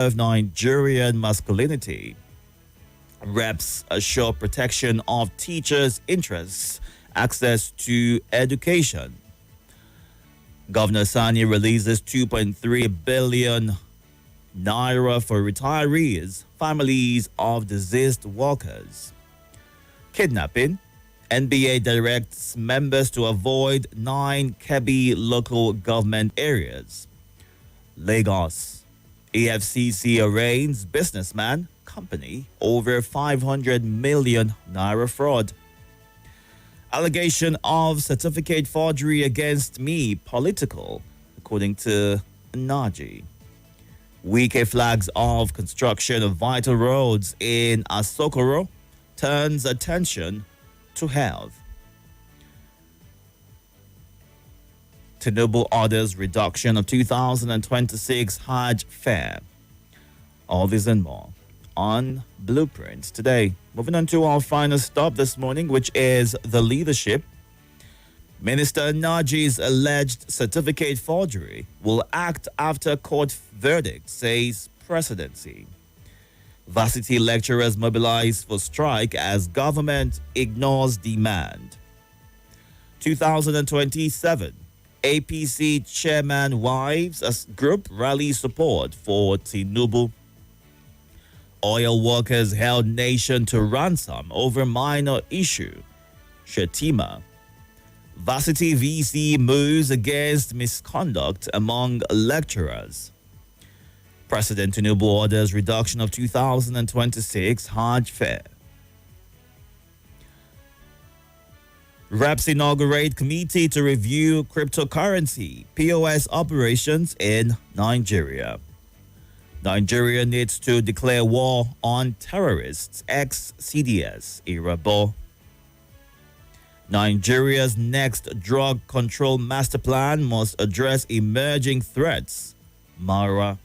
of Nigerian masculinity. Reps assure protection of teachers' interests, access to education. Governor Sani releases 2.3 billion naira for retirees, families of deceased workers. Kidnapping. NBA directs members to avoid 9 Kebbi local government areas. Lagos. EFCC arraigns businessman company over 500 million naira fraud. Allegation of certificate forgery against me political, according to Naji. Wike flags of construction of vital roads in Asokoro turns attention to health. Tinubu orders reduction of 2026 Hajj fare. All this and more on Blueprint today. Moving on to our final stop this morning, which is the leadership. Minister Naji's alleged certificate forgery will act after court verdict, says presidency. Varsity lecturers mobilize for strike as government ignores demand. 2027, APC chairman wives as group rally support for Tinubu. Oil workers held nation to ransom over minor issue. Shetima. Varsity VC moves against misconduct among lecturers. President Tinubu orders reduction of 2026 Hajj fare. Reps inaugurate committee to review cryptocurrency POS operations in Nigeria. Nigeria needs to declare war on terrorists, ex-CDS, Irabo. Nigeria's next drug control master plan must address emerging threats, Mara.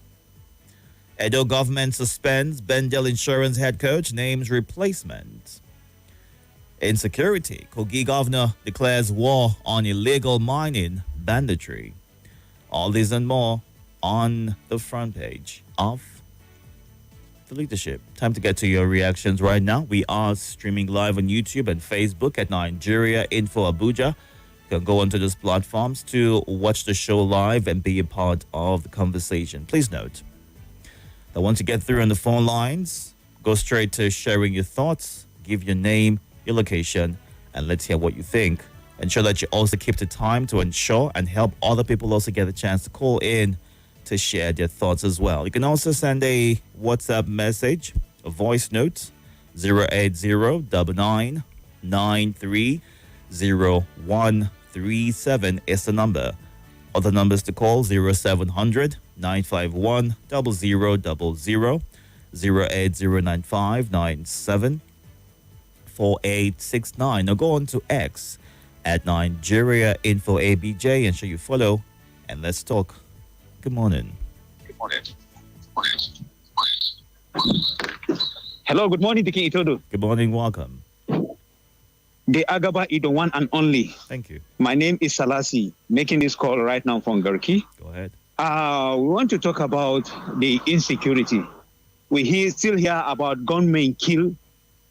Edo government suspends Bendel Insurance head coach, names replacement. Insecurity, Kogi governor declares war on illegal mining, banditry. All these and more on the front page of the leadership. Time to get to your reactions right now. We are streaming live on YouTube and Facebook at Nigeria Info Abuja. You can go onto those platforms to watch the show live and be a part of the conversation. Please note that once you get through on the phone lines, go straight to sharing your thoughts, give your name, your location, and let's hear what you think. Ensure that you also keep the time to ensure and help other people also get a chance to call in to share their thoughts as well. You can also send a WhatsApp message, a voice note, 080-9993-0137 is the number. Other numbers to call, 0700 951 0000, 0809597 4869. Now go on to X at Nigeria Info ABJ and show you follow, and let's talk. Good morning. Hello, good morning, Diki Itodo. Good morning, welcome. The Agaba is the one and only. Thank you. My name is Salasi, making this call right now from Garki. Go ahead. We want to talk about the insecurity. We still hear about gunmen killed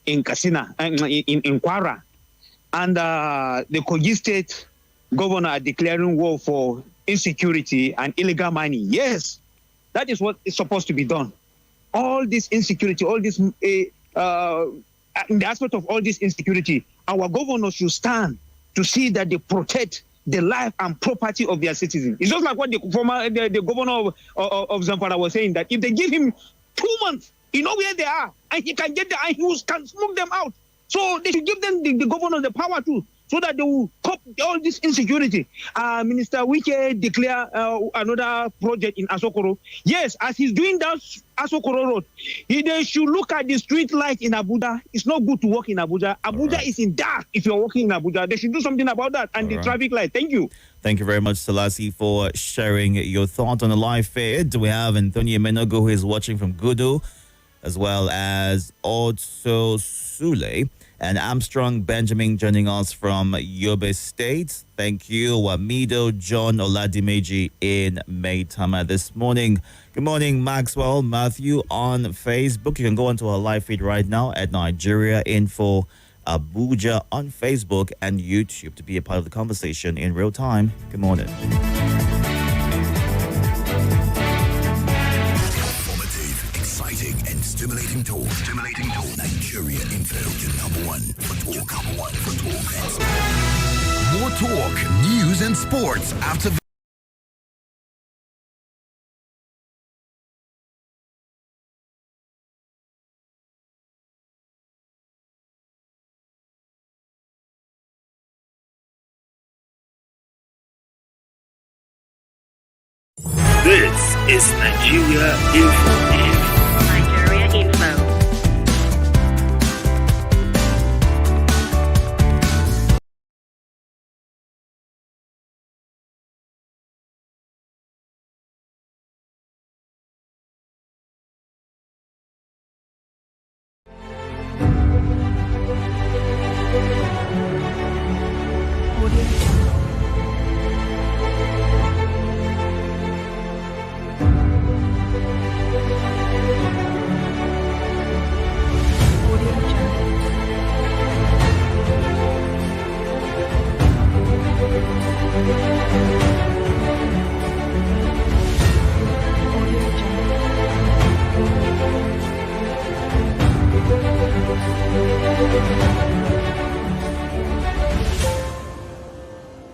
in Katsina, in Kwara. And the Kogi State governor are declaring war for insecurity and illegal mining. Yes, that is what is supposed to be done. All this insecurity, all this, in the aspect of all this insecurity, our governors should stand to see that they protect the life and property of their citizens. It's just like what the governor of Zamfara was saying, that if they give him 2 months, he know where they are, and he can get there, and he can smoke them out. So they should give them the governor the power too, so that they will cope all this insecurity. Minister Wike declare another project in Asokoro. Yes, as he's doing that Asokoro Road, they should look at the street light in Abuja. It's not good to walk in Abuja. Abuja is in dark if you're walking in Abuja. They should do something about that. And the traffic light. Thank you. Thank you very much, Salasi, for sharing your thought on the live feed. We have Anthony Menogo, who is watching from Gudu. as well as Otso Sule and Armstrong Benjamin joining us from Yobe State. Thank you, Wamido John Oladimeji in Maitama this morning. Good morning, Maxwell Matthew on Facebook. You can go onto our live feed right now at Nigeria Info Abuja on Facebook and YouTube to be a part of the conversation in real time. Good morning. Informative, exciting, and stimulating talk. Nigeria Info, your number one for talk. More talk, news, and sports after. This is Nigeria Info. Nigeria Info.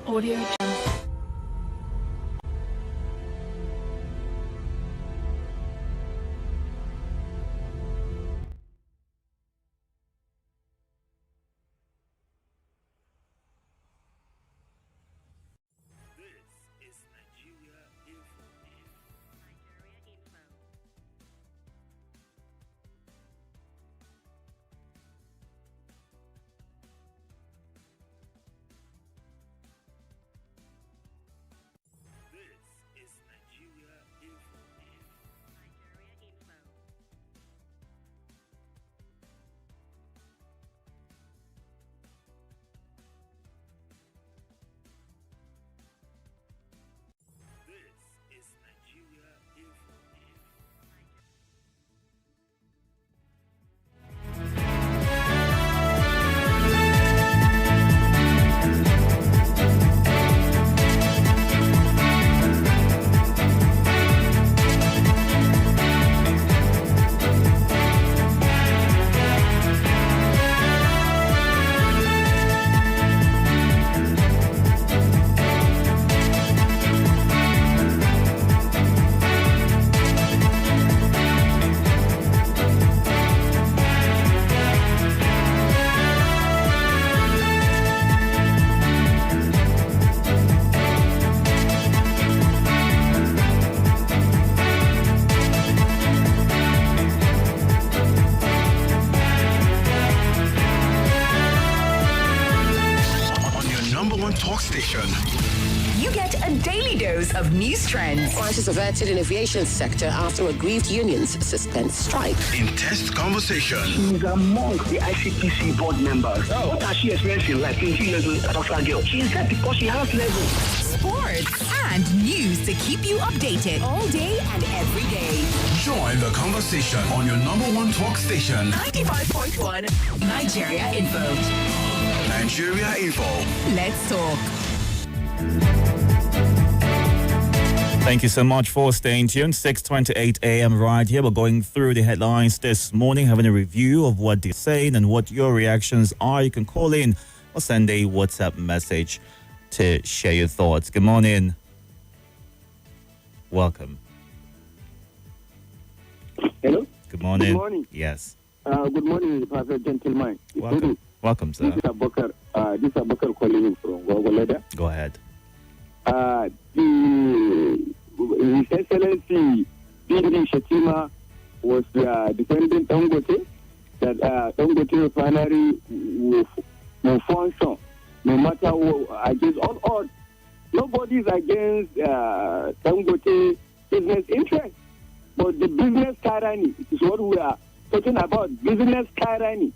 Audio Jungle. This is Nigeria Info. This is Nigeria Info. This is Nigeria Info. On your number one talk station. You get a daily dose of news trends. Crisis averted in aviation sector after aggrieved unions suspend strike. Intense conversation. She's among the ICPC board members. What has she experienced in life? 20 years with a girl. She is there because she has level. Sports and news to keep you updated all day and every day. Join the conversation on your number one talk station. 95.1 Nigeria Info. Nigeria Info. Let's talk. Thank you so much for staying tuned. 6:28 a.m. right here. We're going through the headlines this morning, having a review of what they're saying and what your reactions are. You can call in or send a WhatsApp message to share your thoughts. Good morning. Welcome. Hello? Good morning. Good morning. Yes. Good morning, perfect gentleman. Welcome. Welcome, sir. This is Abubakar calling you from Gogoleda. Go ahead. His Excellency P.D. Shatima was defending Dangote, that Dangote refinery will function no matter what, against all odds. Nobody is against Dangote business interest, but the business tyranny is what we are talking about business tyranny,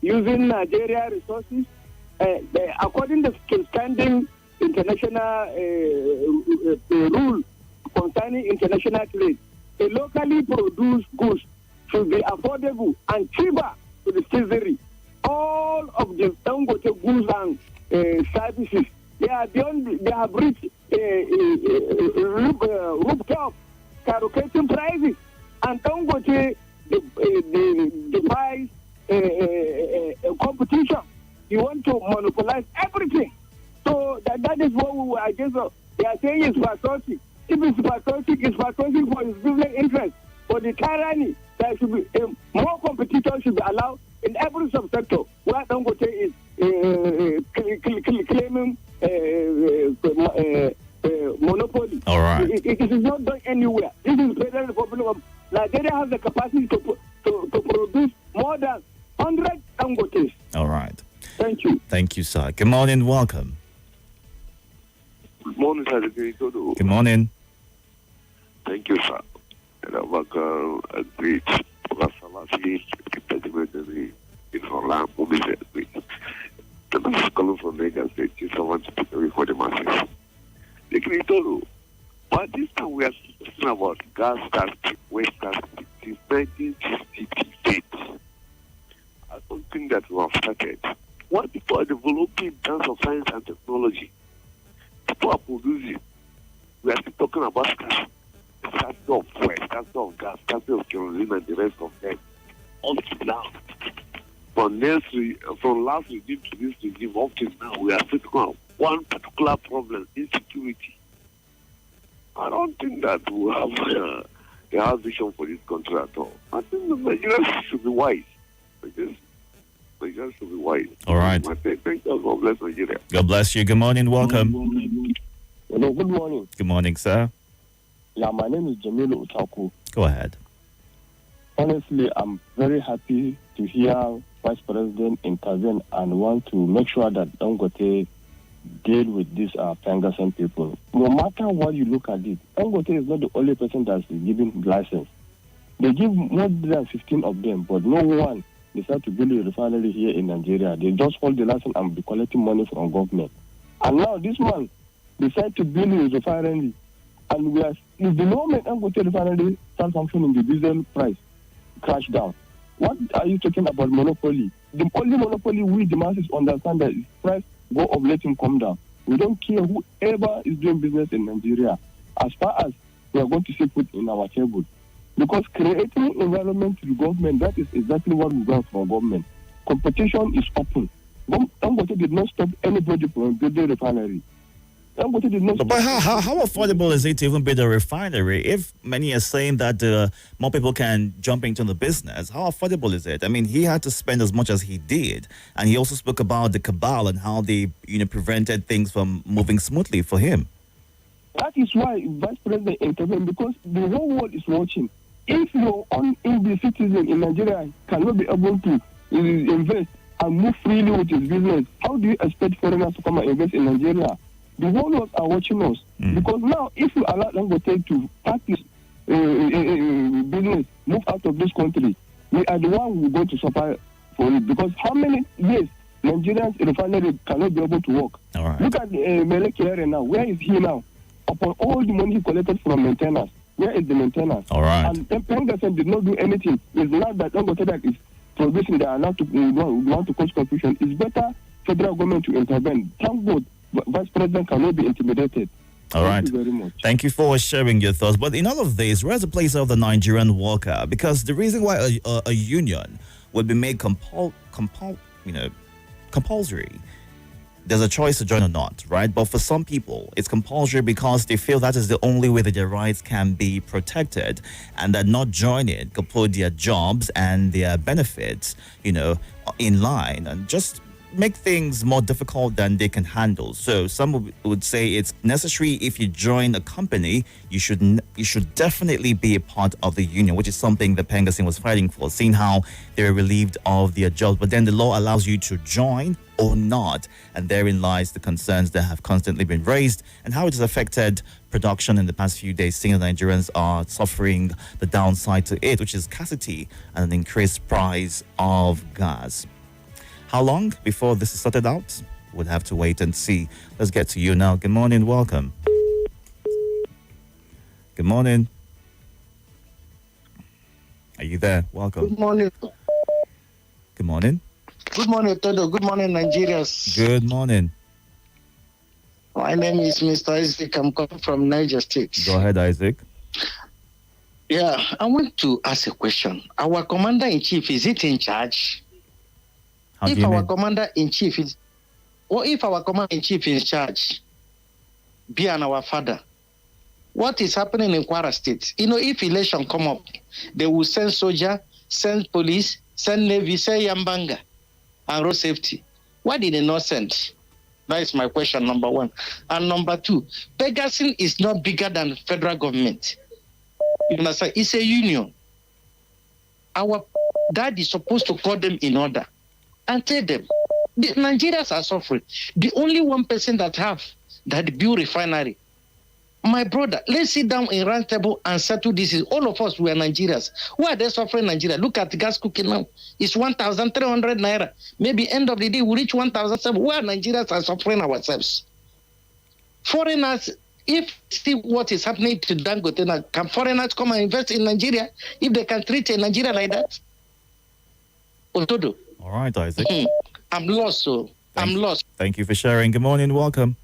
using Nigeria resources, according to standing international rule concerning international trade, a locally produced goods should be affordable and cheaper to the citizenry. All of the Dangote goods and services, they have reached rooftop skyrocketing prices, and Dangote defies competition. You want to monopolize everything. So that is what we were against. They are saying it's patriotic. If it's patriotic, it's patriotic for his business interest. For the tyranny, there should be more competitors should be allowed in every subsector where Dangote is claiming monopoly. All right. It is not done anywhere. This is Federal Republic of Nigeria has the capacity to produce more than 100 Dangotes. All right. Thank you. Thank you, sir. Good morning. Welcome. Good morning, sir. Itodo. Good morning. Thank you, sir. And I'm a great Salasi, in Holland, great. And I'm calling from Lagos State. I want to put away for the masses. Itodo. But this time we are talking about gas scarcity, waste scarcity, since 1968. I don't think that we have started. What people are developing in terms of science and technology, people are producing. We are still talking about scarcity of fuel, scarcity of gas, scarcity of kerosene, and the rest of them. Up to now, from last regime to this regime, up to now, we are still talking about one particular problem: insecurity. I don't think that we have a vision for this country at all. I think the Nigerians should be wise. Nigerians should be wise. All right. Thank you. God bless Nigeria. God bless you. Good morning. Welcome. Hello, good morning. Good morning, sir. Yeah, my name is Jamilu Utaku. Go ahead. Honestly, I'm very happy to hear Vice President intervene and want to make sure that Dangote deal with these Pengasen people. No matter what you look at it, Dangote is not the only person that's giving license. They give more than 15 of them, but no one decide to build a refinery here in Nigeria. They just hold the license and be collecting money from government. And now this man decide to build his refinery, and we are in the moment Dangote refinery start functioning, the diesel price crash down. What are you talking about monopoly? The only monopoly we the masses understand that is price go up, let him come down. We don't care whoever is doing business in Nigeria, as far as we are going to see food in our table. Because creating environment to the government, that is exactly what we want from government. Competition is open. Dangote did not stop anybody from building refinery. Dangote did not. But how affordable is it to even build a refinery? If many are saying that more people can jump into the business, how affordable is it? I mean, he had to spend as much as he did, and he also spoke about the cabal and how they, prevented things from moving smoothly for him. That is why Vice President intervened, because the whole world is watching. If your own English citizen in Nigeria cannot be able to invest and move freely with his business, how do you expect foreigners to come and invest in Nigeria? The whole world are watching us. Because now, if you allow Dangote to practice business, move out of this country, we are the one who are going to suffer for it. Because how many years Nigerians refinery cannot be able to work? All right. Look at Meleke area now. Where is he now? Upon all the money he collected from maintenance, where is the maintenance? All right. And Pengasen did not do anything. It's not that Dangote that is producing, they are not to want to cause confusion. It's better federal government to intervene. Thank God, Vice President cannot be intimidated. All right. Thank you very much. Thank you for sharing your thoughts. But in all of this, where's the place of the Nigerian worker? Because the reason why a union would be made compulsory, there's a choice to join or not, right? But for some people, it's compulsory because they feel that is the only way that their rights can be protected, and that not joining could put their jobs and their benefits, in line and just make things more difficult than they can handle. So some would say it's necessary. If you join a company, you should definitely be a part of the union, which is something that Pengasen was fighting for, seeing how they were relieved of their jobs. But then the law allows you to join or not? And therein lies the concerns that have constantly been raised and how it has affected production in the past few days, seeing Nigerians are suffering the downside to it, which is scarcity and an increased price of gas. How long before this is sorted out? We'll have to wait and see. Let's get to you now. Good morning. Welcome. Good morning. Are you there? Welcome. Good morning. Good morning. Good morning, Itodo. Good morning, Nigerians. Good morning. My name is Mr. Isaac. I'm coming from Niger State. Go ahead, Isaac. Yeah, I want to ask a question. Our commander-in-chief, is it in charge? How do If you our mean? commander-in-chief is, or if our commander-in-chief is in charge, be an our father, what is happening in Kwara State? You know, if election come up, they will send soldier, send police, send navy, send Yambanga, and road safety. Why did they not send? That is my question, number one. And number two, Pegasus is not bigger than federal government. You understand? It's a union. Our dad is supposed to call them in order and tell them, the Nigerians are suffering. The only one person that build refinery, my brother, let's sit down in round table and settle this. All of us, we are Nigerians. Why are they suffering Nigeria? Look at the gas cooking now. It's 1,300 naira. Maybe end of the day, we reach 1,700. Why Nigerians are suffering ourselves? Foreigners, if see what is happening to Dangote, can foreigners come and invest in Nigeria if they can treat a Nigeria like that? Itodo. All right, Isaac. I'm lost, so I'm lost. Thank you for sharing. Good morning. Welcome.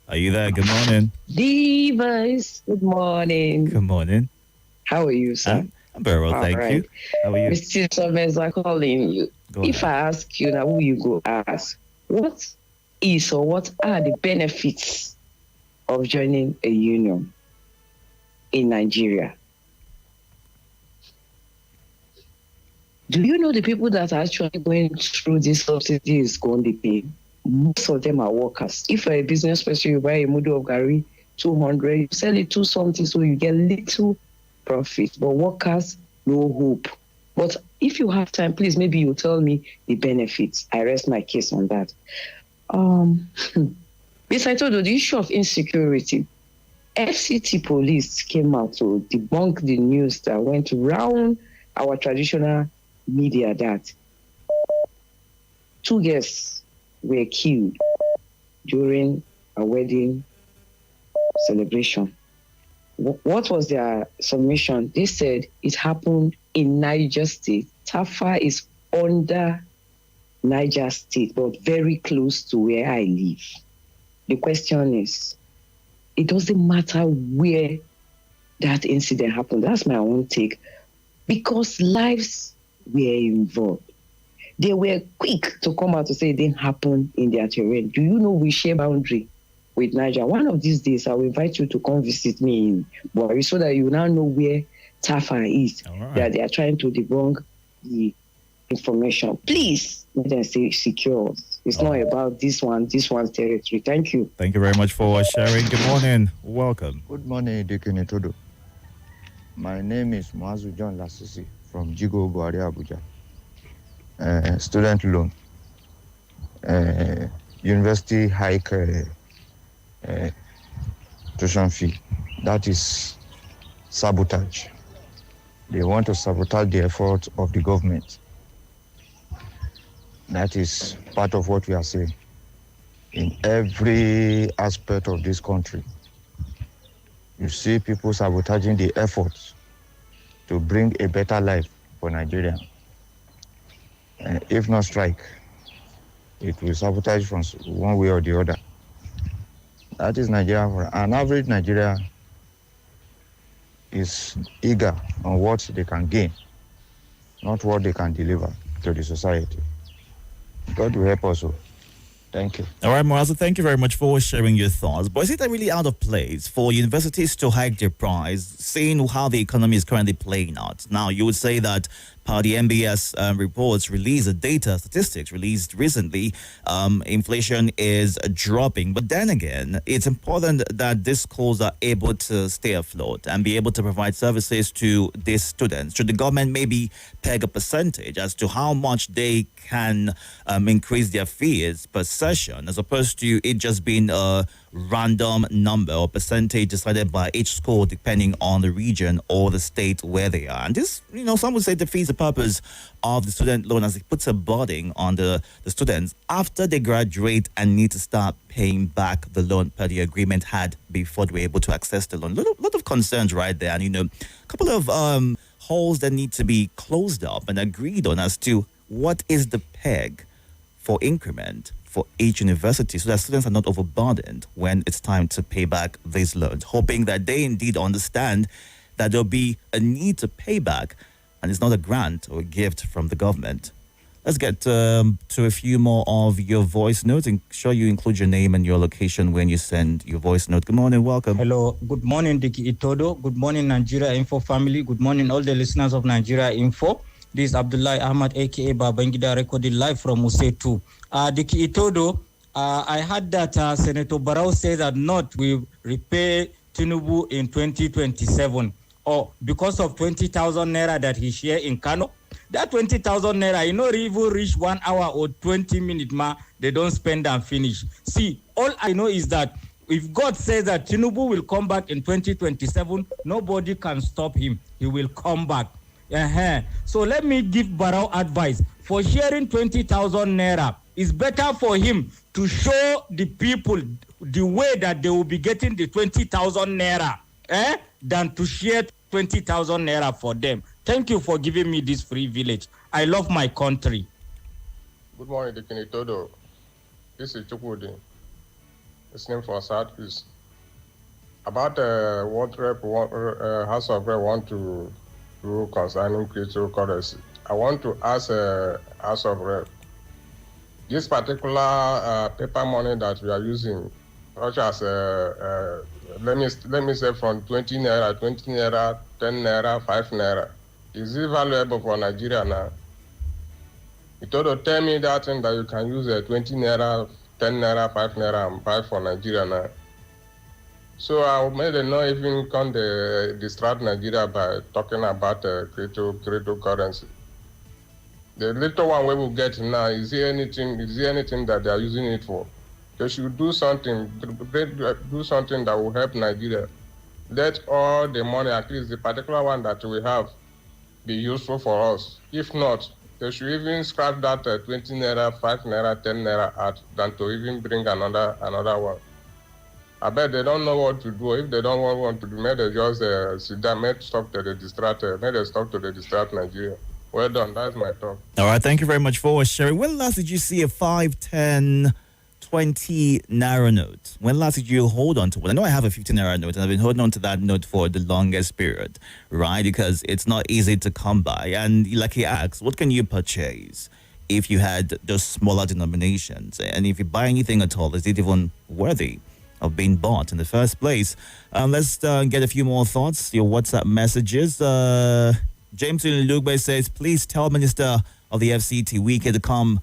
Are you there? Good morning. Divas, good morning. Good morning. How are you, sir? I'm very well, thank you. How are you? Mr. Thomas, I'm calling you. Go If ahead. I ask you now, who you go ask? What is or what are the benefits of joining a union in Nigeria? Do you know the people that are actually going through this subsidy is going to pay? Most of them are workers. If you're a business person, you buy a model of Gary, 200, you sell it to something, so you get little profit. But workers, no hope. But if you have time, please, maybe you tell me the benefits. I rest my case on that. Yes, I told you the issue of insecurity. FCT police came out to debunk the news that went around our traditional media that 2 guests were killed during a wedding celebration. What was their submission? They said it happened in Niger State. Tafa is under Niger State, but very close to where I live. The question is, it doesn't matter where that incident happened. That's my own take. Because lives were involved. They were quick to come out to say it didn't happen in their terrain. Do you know we share boundary with Niger? One of these days, I will invite you to come visit me in Buhari so that you now know where Tafa is, that they are trying to debunk the information. Please, let them stay secure. It's not about this one's territory. Thank you. Thank you very much for sharing. Good morning. Welcome. Good morning, Deacon Itodo. My name is Mazu John Lasisi from Jigo, Buhari, Abuja. Student loan, university hike tuition fee. That is sabotage. They want to sabotage the effort of the government. That is part of what we are saying in every aspect of this country. You see people sabotaging the efforts to bring a better life for Nigeria. If not strike, it will sabotage from one way or the other. That is Nigeria. An average Nigeria is eager on what they can gain, not what they can deliver to the society. God will help us. Thank you. All right, Morazo, thank you very much for sharing your thoughts. But is it really out of place for universities to hike their price, seeing how the economy is currently playing out? Now, you would say that per the MBS reports released, the data statistics released recently, inflation is dropping. But then again, it's important that these schools are able to stay afloat and be able to provide services to these students. Should the government maybe peg a percentage as to how much they can increase their fees per session, as opposed to it just being a random number or percentage decided by each school depending on the region or the state where they are? And this, some would say defeats the purpose of the student loan, as it puts a burden on the students after they graduate and need to start paying back the loan per the agreement had before they were able to access the loan. Lot of concerns right there, and a couple of holes that need to be closed up and agreed on as to what is the peg for increment for each university, so that students are not overburdened when it's time to pay back these loans, hoping that they indeed understand that there'll be a need to pay back and it's not a grant or a gift from the government. Let's get to a few more of your voice notes, and sure you include your name and your location when you send your voice note. Good morning, welcome. Hello, good morning, Diki Itodo. Good morning, Nigeria Info family. Good morning, all the listeners of Nigeria Info. This is Abdullah Ahmad, aka Babangida, recording live from Musetu. Diki Itodo, I heard that Senator Barrow says that North will repay Tinubu in 2027. Or because of 20,000 naira that he share in Kano. That 20,000 naira, even reach 1 hour or 20 minutes, they don't spend and finish. See, all I know is that if God says that Tinubu will come back in 2027, nobody can stop him. He will come back. So let me give Barrow advice. For sharing 20,000 naira, it's better for him to show the people the way that they will be getting the 20,000 naira than to share 20,000 naira for them. Thank you for giving me this privilege. I love my country. Good morning, Dikini Itodo. This is Chukwudi, listening for Southeast. About what House of Rep want to do concerning cryptocurrency, I want to ask House of Rep, this particular paper money that we are using, such as let me say from 20 naira, 10 naira, 5 naira, is it valuable for Nigeria now? Itodo, tell me that thing that you can use 20 naira, 10 naira, 5 naira, and buy for Nigeria now. So I made a not even come distract Nigeria by talking about cryptocurrency. The little one we will get now, is there anything that they are using it for? They should do something that will help Nigeria. Let all the money, at least the particular one that we have, be useful for us. If not, they should even scrap that 20 naira, 5 naira, 10 naira out than to even bring another one. I bet they don't know what to do. If they don't want to do, maybe they just sit down, maybe stop to the distract Nigeria. Well done, that's my talk. All right, thank you very much for sharing. When last did you see a 5, 10, 20 naira note? When last did you hold on to one? I know I have a 50 naira note, and I've been holding on to that note for the longest period, right? Because it's not easy to come by. And like he asks, what can you purchase if you had those smaller denominations? And if you buy anything at all, is it even worthy of being bought in the first place? Let's get a few more thoughts, your WhatsApp messages. James Lugbe says, please tell Minister of the FCT Wike to come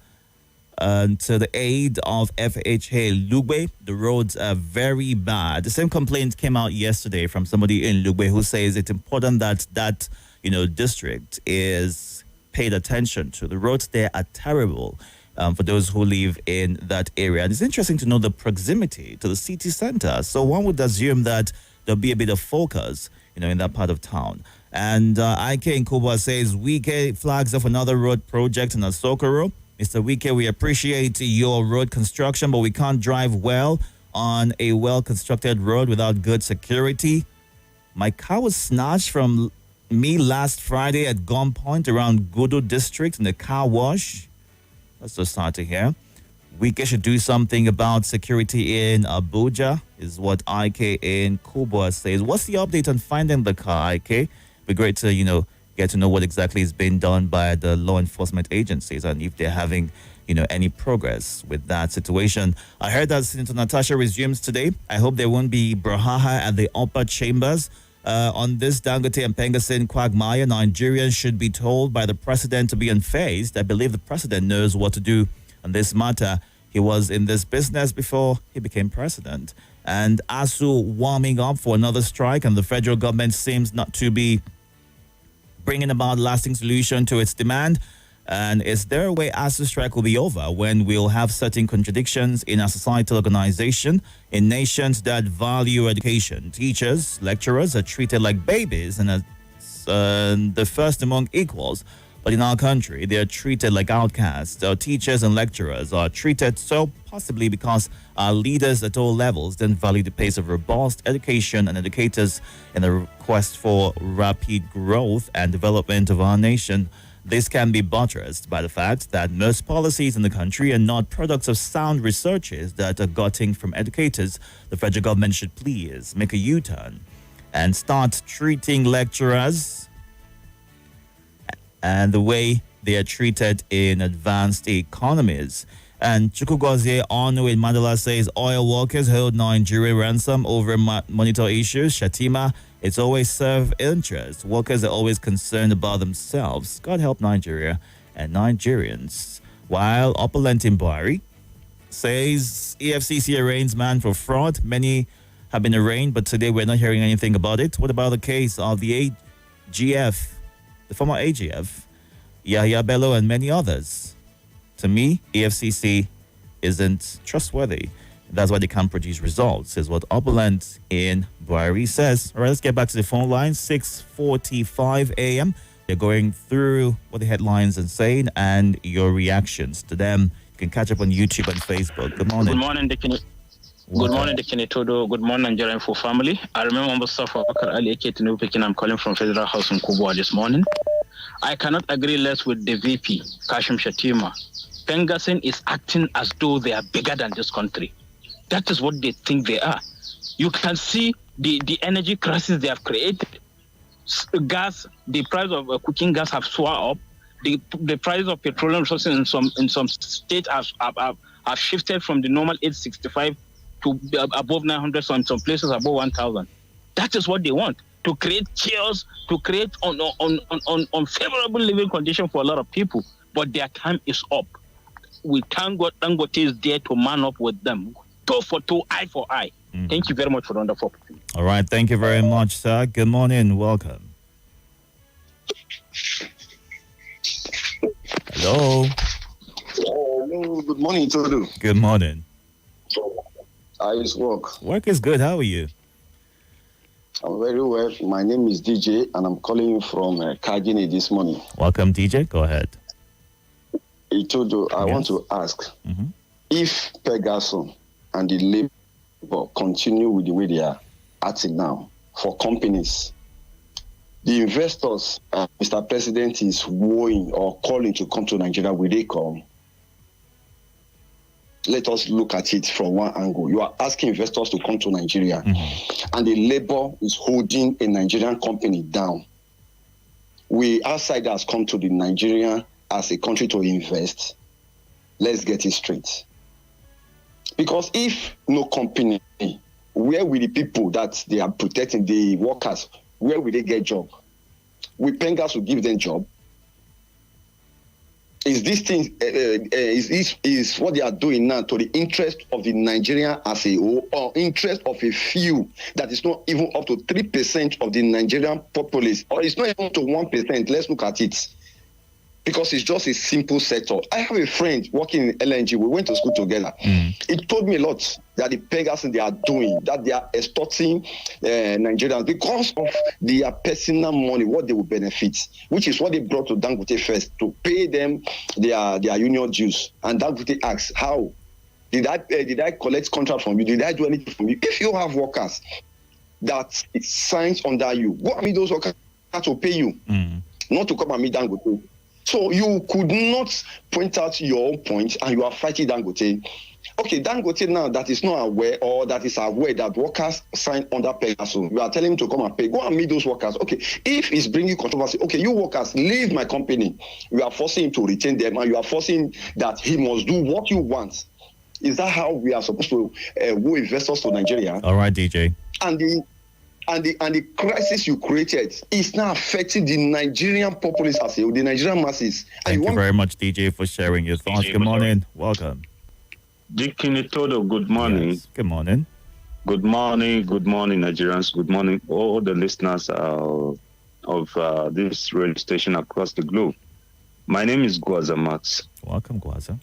to the aid of FHA Lugbe. The roads are very bad. The same complaint came out yesterday from somebody in Lugbe who says it's important that district is paid attention to. The roads there are terrible for those who live in that area. And it's interesting to know the proximity to the city center. So one would assume that there'll be a bit of focus, in that part of town. And IK in Kuba says, Wike flags off another road project in Asokoro. Mr. Wike, we appreciate your road construction, but we can't drive well on a well-constructed road without good security. My car was snatched from me last Friday at gunpoint around Gudu district in the car wash. That's so sad to hear. Wike should do something about security in Abuja, is what IK in Kubwa says. What's the update on finding the car, IK? Be great to, get to know what exactly is being done by the law enforcement agencies and if they're having, any progress with that situation. I heard that Senator Natasha resumes today. I hope there won't be brouhaha at the upper chambers. On this Dangote and Pengasin quagmire, Nigerians should be told by the president to be unfazed. I believe the president knows what to do on this matter. He was in this business before he became president. And ASU warming up for another strike, and the federal government seems not to be bringing about lasting solution to its demand. And is there a way ASU strike will be over when we'll have certain contradictions in our societal organization in nations that value education? Teachers, lecturers are treated like babies and the first among equals. But in our country, they are treated like outcasts. Our teachers and lecturers are treated so possibly because our leaders at all levels don't value the pace of robust education and educators in the quest for rapid growth and development of our nation. This can be buttressed by the fact that most policies in the country are not products of sound researches that are gotten from educators. The federal government should please make a U-turn and start treating lecturers and the way they are treated in advanced economies. And Chukwugozie Onu in Mandela says oil workers hold Nigeria ransom over monitor issues. Shatima, it's always serve interest. Workers are always concerned about themselves. God help Nigeria and Nigerians. While Opulent in Buhari says EFCC arraigns man for fraud. Many have been arraigned, but today we're not hearing anything about it. What about the case of the AGF, the former AGF, Yahya Bello, and many others? To me, EFCC isn't trustworthy. That's why they can't produce results, is what Opulent in Buhari says. All right, let's get back to the phone line. 6:45 a.m. They're going through what the headlines are saying and your reactions to them. You can catch up on YouTube and Facebook. Good morning. Good morning, Good morning, Itodo. Good morning, Nigeria Info family. I remember Mustafa Bakar Ali Eketinu Pekin. I'm calling from Federal House in Kubwa this morning. I cannot agree less with the VP, Kashim Shatima. Pengasin is acting as though they are bigger than this country. That is what they think they are. You can see the energy crisis they have created. Gas, the price of cooking gas have soared up. The price of petroleum resources in some states have shifted from the normal 865 to above 900, some places above 1,000. That is what they want, to create chaos, to create unfavorable living conditions for a lot of people. But their time is up. We thank God Dangote is there to man up with them. Toe for toe, eye for eye. Thank you very much for the wonderful opportunity. All right, thank you very much, sir. Good morning, welcome. Hello. Hello, good morning, Itodo. Good morning. How is work? Work is good. How are you? I'm very well. My name is DJ, and I'm calling you from Kagini this morning. Welcome, DJ. Go ahead. Itodo, I want to ask, if Pegasus and the Labour continue with the way they are acting now for companies, the investors, Mr. President is wooing or calling to come to Nigeria, will they come? Let us look at it from one angle. You are asking investors to come to Nigeria, and the Labour is holding a Nigerian company down. We outsiders come to the Nigeria as a country to invest. Let's get it straight. Because if no company, where will the people that they are protecting, the workers, where will they get job? Will Pengas will give them job? Is this thing, is what they are doing now to the interest of the Nigerian as a whole, or interest of a few that is not even up to 3% of the Nigerian populace, or it's not even to 1%? Let's look at it. Because it's just a simple sector. I have a friend working in LNG. We went to school together. He told me a lot that the Pegasus they are doing, that they are extorting Nigerians because of their personal money, what they will benefit, which is what they brought to Dangote first, to pay them their union dues. And Dangote asks, how? Did I collect contract from you? Did I do anything from you? If you have workers that it signs under you, go and meet those workers to pay you, not to come and meet Dangote. So you could not point out your own point and you are fighting Dangote. Okay, Dangote now that is not aware or that is aware that workers sign under Pegasus, you are telling him to come and pay. Go and meet those workers. Okay, if it's bringing controversy, okay, you workers, leave my company. You are forcing him to retain them and you are forcing that he must do what you want. Is that how we are supposed to woo investors to Nigeria? All right, DJ. And the crisis you created is now affecting the Nigerian populace as a whole, the Nigerian masses. Thank you very much, DJ, for sharing your thoughts. Good morning. Welcome. Deacon Itodo, good morning. Yes. Good morning. Good morning, Nigerians. Good morning, all the listeners of this radio station across the globe. My name is Gwaza Max. Welcome, Gwaza.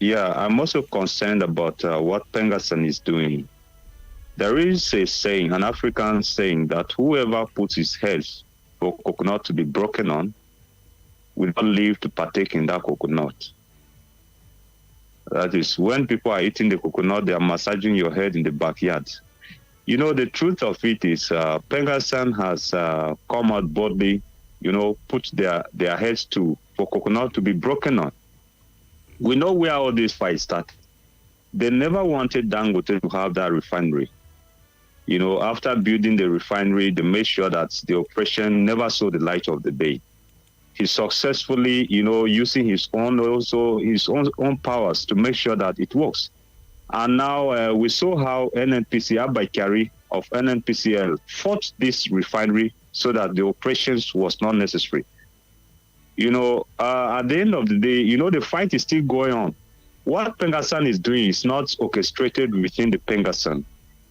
Yeah, I'm also concerned about what Pengasan is doing. There is a saying, an African saying, that whoever puts his head for coconut to be broken on will not live to partake in that coconut. That is, when people are eating the coconut, they are massaging your head in the backyard. You know, the truth of it is Pengasan has come out boldly, put their heads for coconut to be broken on. We know where all this fight started. They never wanted Dangote to have that refinery. After building the refinery, they made sure that the operation never saw the light of the day. He successfully, using his own powers to make sure that it works. And now we saw how NNPC, Abakari of NNPCL, fought this refinery so that the operations was not necessary. At the end of the day, the fight is still going on. What Pengasan is doing is not orchestrated within the Pengasan.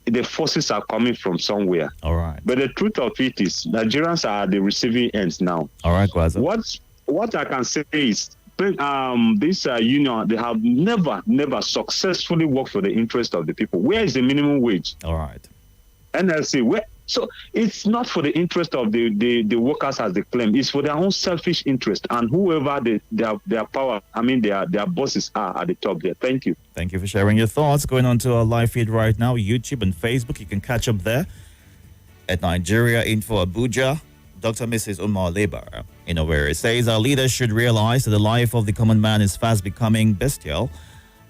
The forces are coming from somewhere. All right. But the truth of it is, Nigerians are at the receiving ends now. All right, Gwaza. What I can say is, this union, they have never successfully worked for the interest of the people. Where is the minimum wage? All right. NLC, where? So it's not for the interest of the workers as they claim. It's for their own selfish interest and whoever their power, their bosses are at the top there. Thank you. Thank you for sharing your thoughts. Going on to our live feed right now, YouTube and Facebook. You can catch up there at Nigeria Info Abuja. Dr. Mrs. Umar Lebar, where it says our leaders should realize that the life of the common man is fast becoming bestial,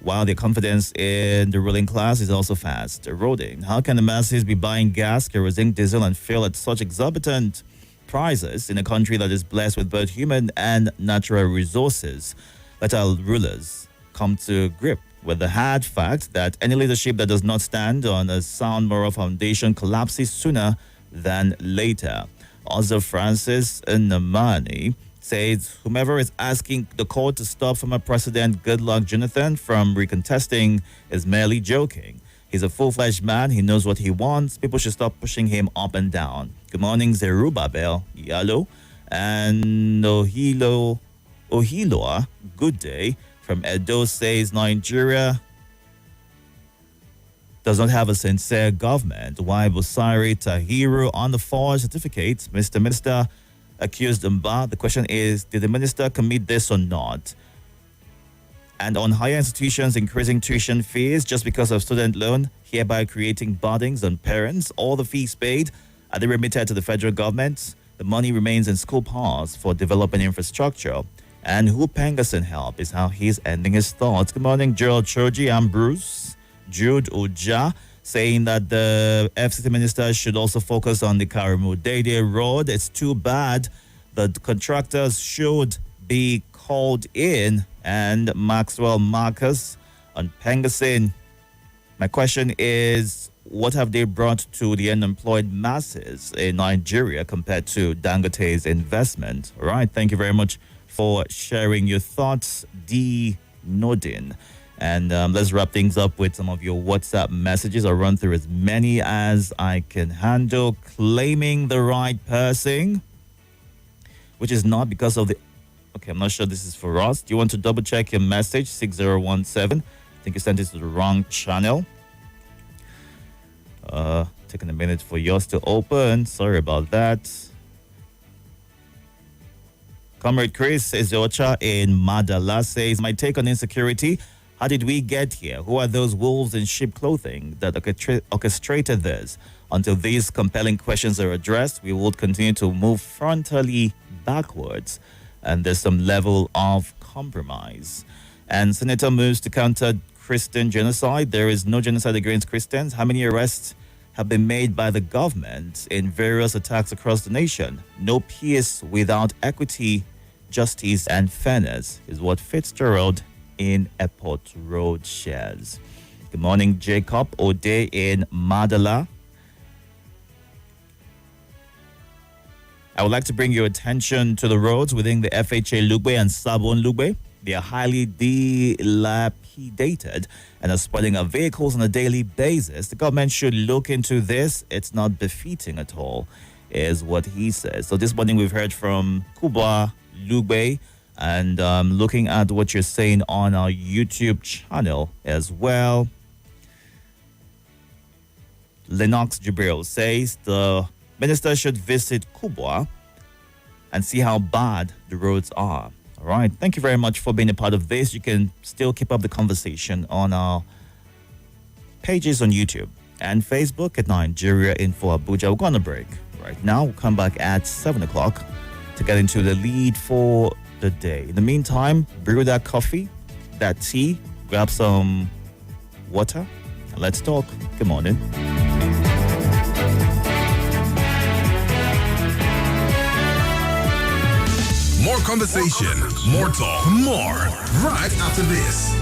while their confidence in the ruling class is also fast eroding. How can the masses be buying gas, kerosene, diesel, and fuel at such exorbitant prices in a country that is blessed with both human and natural resources? Let our rulers come to grip with the hard fact that any leadership that does not stand on a sound moral foundation collapses sooner than later. Also, Francis Namani says whomever is asking the court to stop former President Goodluck Jonathan from recontesting is merely joking. He's a full-fledged man. He knows what he wants. People should stop pushing him up and down. Good morning, Zerubbabel Yalo and Ohiloa. Good day from Edo says Nigeria does not have a sincere government. Why Busari Tahiru on the forged certificate? Mr. Minister accused Mba. The question is, did the minister commit this or not? And on higher institutions increasing tuition fees just because of student loan, hereby creating burdens on parents, all the fees paid are they remitted to the federal government? The money remains in school pass for developing infrastructure. And who Pengasan help is how he's ending his thoughts. Good morning, Gerald Choji. I'm Bruce. Jude Uja saying that the FCT minister should also focus on the Karimu Dede Road. It's too bad the contractors should be called in. And Maxwell Marcus on Pengasin. My question is, what have they brought to the unemployed masses in Nigeria compared to Dangote's investment? All right, thank you very much for sharing your thoughts, D. Nodin. And let's wrap things up with some of your WhatsApp messages. I'll run through as many as I can handle. Claiming the right person, which is not because of the... Okay, I'm not sure this is for us. Do you want to double check your message? 6017. I think you sent it to the wrong channel. Taking a minute for yours to open. Sorry about that. Comrade Chris Ezocha in Madala says, my take on insecurity. How did we get here? Who are those wolves in sheep clothing that orchestrated this? Until these compelling questions are addressed, we will continue to move frontally backwards. and there's some level of compromise. And Senator moves to counter Christian genocide. There is no genocide against Christians. How many arrests have been made by the government in various attacks across the nation? No peace without equity, justice, and fairness is what Fitzgerald in Airport Road shares. Good morning, Jacob Ode in Madala. I would like to bring your attention to the roads within the FHA Lugbe and Sabon Lugbe. They are highly dilapidated and are spoiling our vehicles on a daily basis. The government should look into this. It's not befitting at all, is what he says. So this morning we've heard from Kubwa Lugbe, and looking at what you're saying on our YouTube channel as well. Lennox Jibril says the minister should visit Kubwa and see how bad the roads are. All right. Thank you very much for being a part of this. You can still keep up the conversation on our pages on YouTube and Facebook at Nigeria Info Abuja. We're going to break right now. We'll come back at 7 o'clock to get into the lead for the day. In the meantime, brew that coffee, that tea, grab some water, and let's talk. Good morning. More conversation, more talk, more right after this.